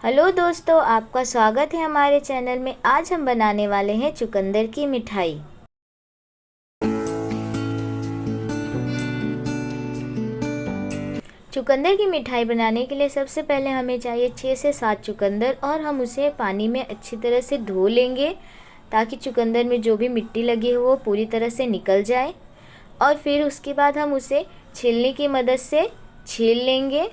Hello दोस्तों, आपका स्वागत है हमारे चैनल में। आज हम बनाने वाले हैं चुकंदर की मिठाई। चुकंदर की मिठाई बनाने के लिए सबसे पहले हमें चाहिए 6 से 7 चुकंदर और हम उसे पानी में अच्छी तरह से धो लेंगे ताकि चुकंदर में जो भी मिट्टी लगी हो वो पूरी तरह से निकल जाए। और फिर उसके बाद हम उसे छीलने की मदद से छील लेंगे।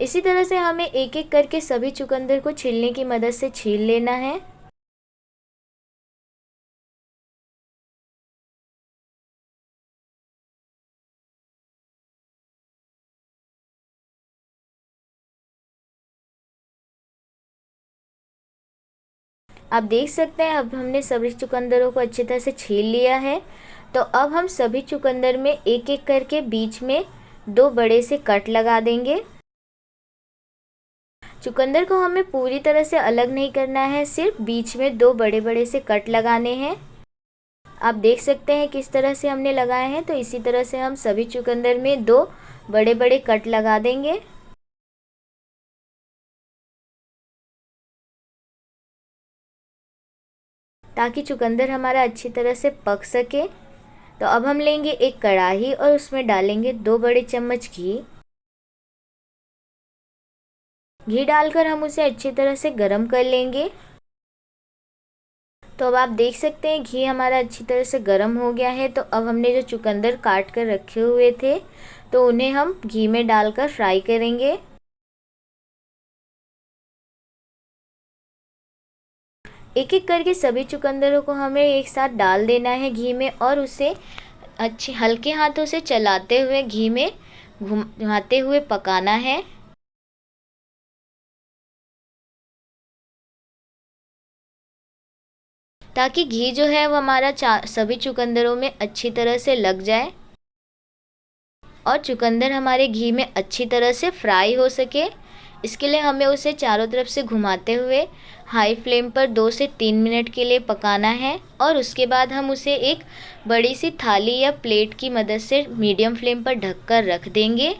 इसी तरह से हमें एक एक करके सभी चुकंदर को छीलने की मदद से छील लेना है। आप देख सकते हैं अब हमने सभी चुकंदरों को अच्छी तरह से छील लिया है। तो अब हम सभी चुकंदर में एक एक करके बीच में 2 बड़े से कट लगा देंगे। चुकंदर को हमें पूरी तरह से अलग नहीं करना है, सिर्फ बीच में 2 बड़े बड़े से कट लगाने हैं। आप देख सकते हैं किस तरह से हमने लगाए हैं। तो इसी तरह से हम सभी चुकंदर में 2 बड़े बड़े कट लगा देंगे ताकि चुकंदर हमारा अच्छी तरह से पक सके। तो अब हम लेंगे एक कढ़ाई और उसमें डालेंगे 2 बड़े चम्मच घी। घी डालकर हम उसे अच्छी तरह से गरम कर लेंगे। तो अब आप देख सकते हैं घी हमारा अच्छी तरह से गरम हो गया है। तो अब हमने जो चुकंदर काट कर रखे हुए थे तो उन्हें हम घी में डालकर फ्राई करेंगे। एक एक करके सभी चुकंदरों को हमें एक साथ डाल देना है घी में और उसे अच्छे हल्के हाथों से चलाते हुए घी में घुमाते हुए पकाना है ताकि घी जो है वो हमारा सभी चुकंदरों में अच्छी तरह से लग जाए और चुकंदर हमारे घी में अच्छी तरह से फ्राई हो सके। इसके लिए हमें उसे चारों तरफ से घुमाते हुए हाई फ्लेम पर 2 से 3 मिनट के लिए पकाना है और उसके बाद हम उसे एक बड़ी सी थाली या प्लेट की मदद से मीडियम फ्लेम पर ढककर रख देंगे।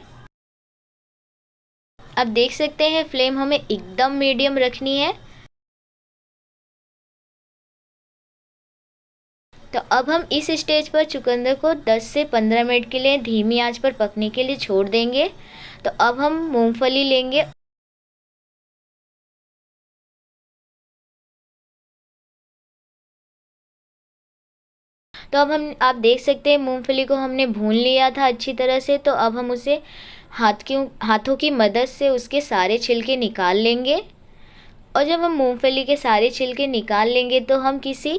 अब देख सकते हैं फ्लेम हमें एकदम मीडियम रखनी है। तो अब हम इस स्टेज पर चुकंदर को 10 से 15 मिनट के लिए धीमी आंच पर पकने के लिए छोड़ देंगे। तो अब हम मूंगफली लेंगे। तो अब हम आप देख सकते हैं मूंगफली को हमने भून लिया था अच्छी तरह से। तो अब हम उसे हाथों की मदद से उसके सारे छिलके निकाल लेंगे। और जब हम मूंगफली के सारे छिलके निकाल लेंगे तो हम किसी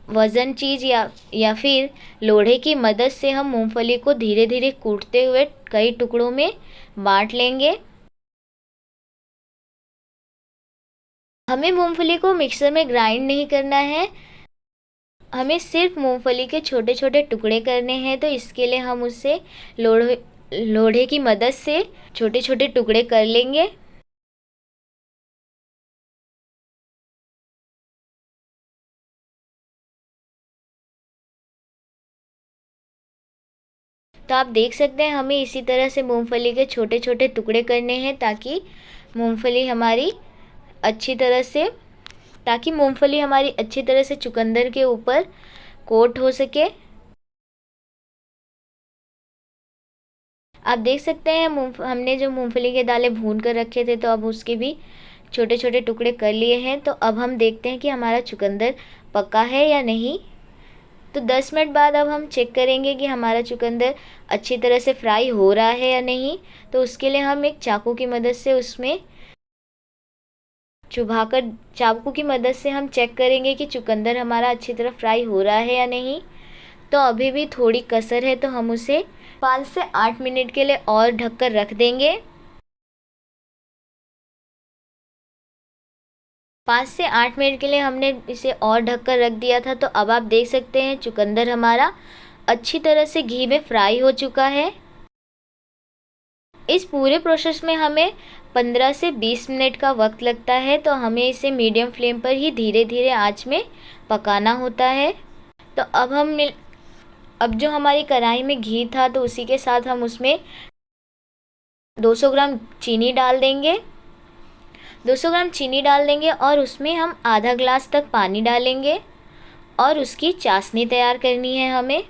वज़न चीज़ या फिर लोढ़े की मदद से हम मूंगफली को धीरे धीरे कूटते हुए कई टुकड़ों में बांट लेंगे। हमें मूंगफली को मिक्सर में ग्राइंड नहीं करना है, हमें सिर्फ मूंगफली के छोटे छोटे टुकड़े करने हैं। तो इसके लिए हम उसे लोढ़े की मदद से छोटे छोटे टुकड़े कर लेंगे। तो आप देख सकते हैं हमें इसी तरह से मूंगफली के छोटे छोटे टुकड़े करने हैं मूंगफली हमारी अच्छी तरह से ताकि मूंगफली हमारी अच्छी तरह से चुकंदर के ऊपर कोट हो सके। आप देख सकते हैं हमने जो मूंगफली के दाने भून कर रखे थे तो अब उसके भी छोटे छोटे टुकड़े कर लिए हैं। तो अब हम देखते हैं कि हमारा चुकंदर पका है या नहीं। तो 10 मिनट बाद अब हम चेक करेंगे कि हमारा चुकंदर अच्छी तरह से फ्राई हो रहा है या नहीं। तो उसके लिए हम एक चाकू की मदद से उसमें चुभाकर चाकू की मदद से हम चेक करेंगे कि चुकंदर हमारा अच्छी तरह फ्राई हो रहा है या नहीं। तो अभी भी थोड़ी कसर है तो हम उसे 5 से 8 मिनट के लिए और ढककर रख देंगे। 5 से 8 मिनट के लिए हमने इसे और ढककर रख दिया था। तो अब आप देख सकते हैं चुकंदर हमारा अच्छी तरह से घी में फ्राई हो चुका है। इस पूरे प्रोसेस में हमें 15 से 20 मिनट का वक्त लगता है। तो हमें इसे मीडियम फ्लेम पर ही धीरे धीरे आंच में पकाना होता है। तो अब जो हमारी कढ़ाई में घी था तो उसी के साथ हम उसमें 200 ग्राम चीनी डाल देंगे। 200 ग्राम चीनी डाल देंगे और उसमें हम आधा ग्लास तक पानी डालेंगे और उसकी चाशनी तैयार करनी है हमें।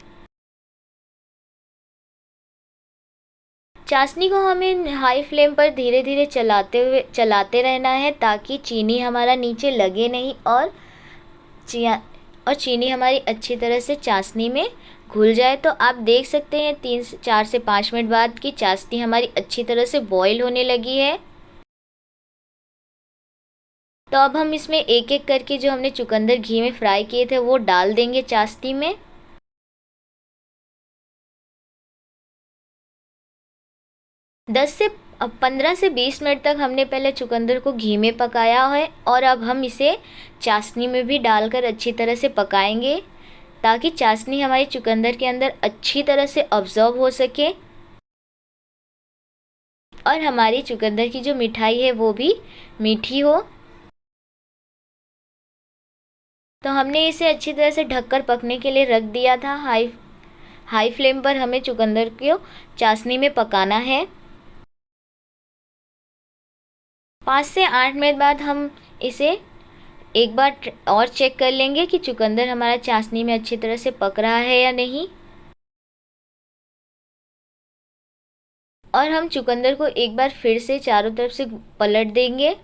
चाशनी को हमें हाई फ्लेम पर धीरे धीरे चलाते रहना है ताकि चीनी हमारा नीचे लगे नहीं और चीनी हमारी अच्छी तरह से चाशनी में घुल जाए। तो आप देख सकते हैं 4 से 5 मिनट बाद की चाशनी हमारी अच्छी तरह से बॉईल होने लगी है। तो अब हम इसमें एक एक करके जो हमने चुकंदर घी में फ्राई किए थे वो डाल देंगे चाशनी में। 15 से 20 मिनट तक हमने पहले चुकंदर को घी में पकाया है और अब हम इसे चाशनी में भी डालकर अच्छी तरह से पकाएंगे ताकि चाशनी हमारी चुकंदर के अंदर अच्छी तरह से अब्जॉर्ब हो सके और हमारी चुकंदर की जो मिठाई है वो भी मीठी हो। तो हमने इसे अच्छी तरह से ढककर पकने के लिए रख दिया था। हाई फ्लेम पर हमें चुकंदर को चाशनी में पकाना है। 5 से 8 मिनट बाद हम इसे एक बार और चेक कर लेंगे कि चुकंदर हमारा चाशनी में अच्छी तरह से पक रहा है या नहीं। और हम चुकंदर को एक बार फिर से चारों तरफ से पलट देंगे।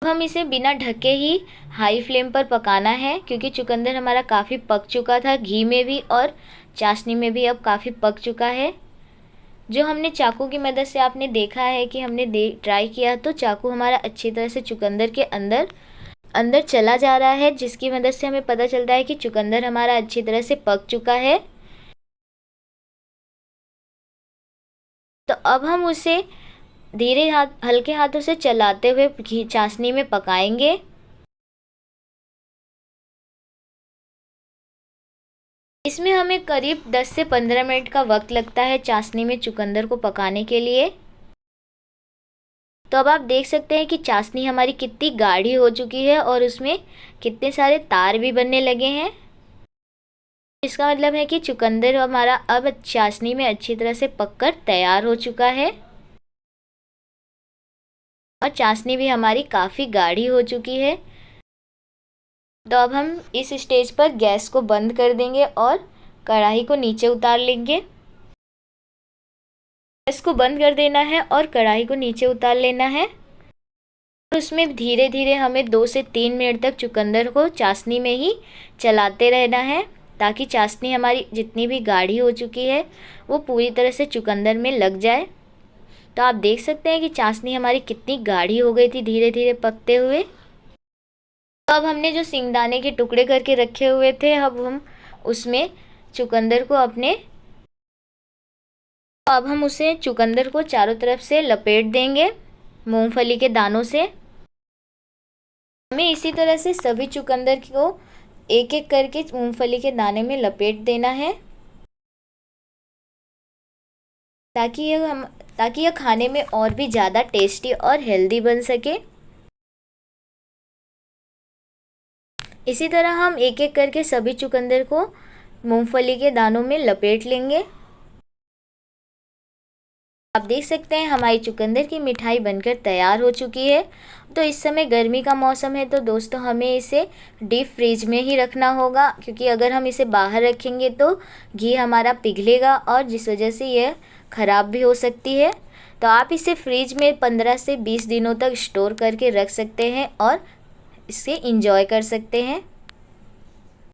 हम इसे बिना ढके ही हाई फ्लेम पर पकाना है क्योंकि चुकंदर हमारा काफ़ी पक चुका था, घी में भी और चाशनी में भी अब काफ़ी पक चुका है। जो हमने चाकू की मदद से आपने देखा है कि हमने ट्राई किया तो चाकू हमारा अच्छी तरह से चुकंदर के अंदर चला जा रहा है, जिसकी मदद से हमें पता चलता है कि चुकंदर हमारा अच्छी तरह से पक चुका है। तो अब हम उसे हल्के हाथों से चलाते हुए घी चाशनी में पकाएंगे। इसमें हमें करीब 10 से 15 मिनट का वक्त लगता है चाशनी में चुकंदर को पकाने के लिए। तो अब आप देख सकते हैं कि चाशनी हमारी कितनी गाढ़ी हो चुकी है और उसमें कितने सारे तार भी बनने लगे हैं। इसका मतलब है कि चुकंदर हमारा अब चाशनी में अच्छी तरह से पककर तैयार हो चुका है और चाशनी भी हमारी काफ़ी गाढ़ी हो चुकी है। तो अब हम इस स्टेज पर गैस को बंद कर देंगे और कढ़ाई को नीचे उतार लेंगे। गैस को बंद कर देना है और कढ़ाई को नीचे उतार लेना है और उसमें धीरे धीरे हमें 2 से 3 मिनट तक चुकंदर को चाशनी में ही चलाते रहना है ताकि चाशनी हमारी जितनी भी गाढ़ी हो चुकी है वो पूरी तरह से चुकंदर में लग जाए। तो आप देख सकते हैं कि चाशनी हमारी कितनी गाढ़ी हो गई थी धीरे धीरे पकते हुए। तो अब हमने जो सिंगदाने के टुकड़े करके रखे हुए थे अब हम उसमें चुकंदर को अब हम उसे चुकंदर को चारों तरफ से लपेट देंगे मूंगफली के दानों से। हमें इसी तरह से सभी चुकंदर को एक एक करके मूंगफली के दाने में लपेट देना है ताकि यह खाने में और भी ज़्यादा टेस्टी और हेल्दी बन सके। इसी तरह हम एक एक करके सभी चुकंदर को मूंगफली के दानों में लपेट लेंगे। आप देख सकते हैं हमारी चुकंदर की मिठाई बनकर तैयार हो चुकी है। तो इस समय गर्मी का मौसम है तो दोस्तों हमें इसे डीप फ्रीज में ही रखना होगा क्योंकि अगर हम इसे बाहर रखेंगे तो घी हमारा पिघलेगा और जिस वजह से यह ख़राब भी हो सकती है। तो आप इसे फ्रीज में 15 से 20 दिनों तक स्टोर करके रख सकते हैं और इसे इंजॉय कर सकते हैं।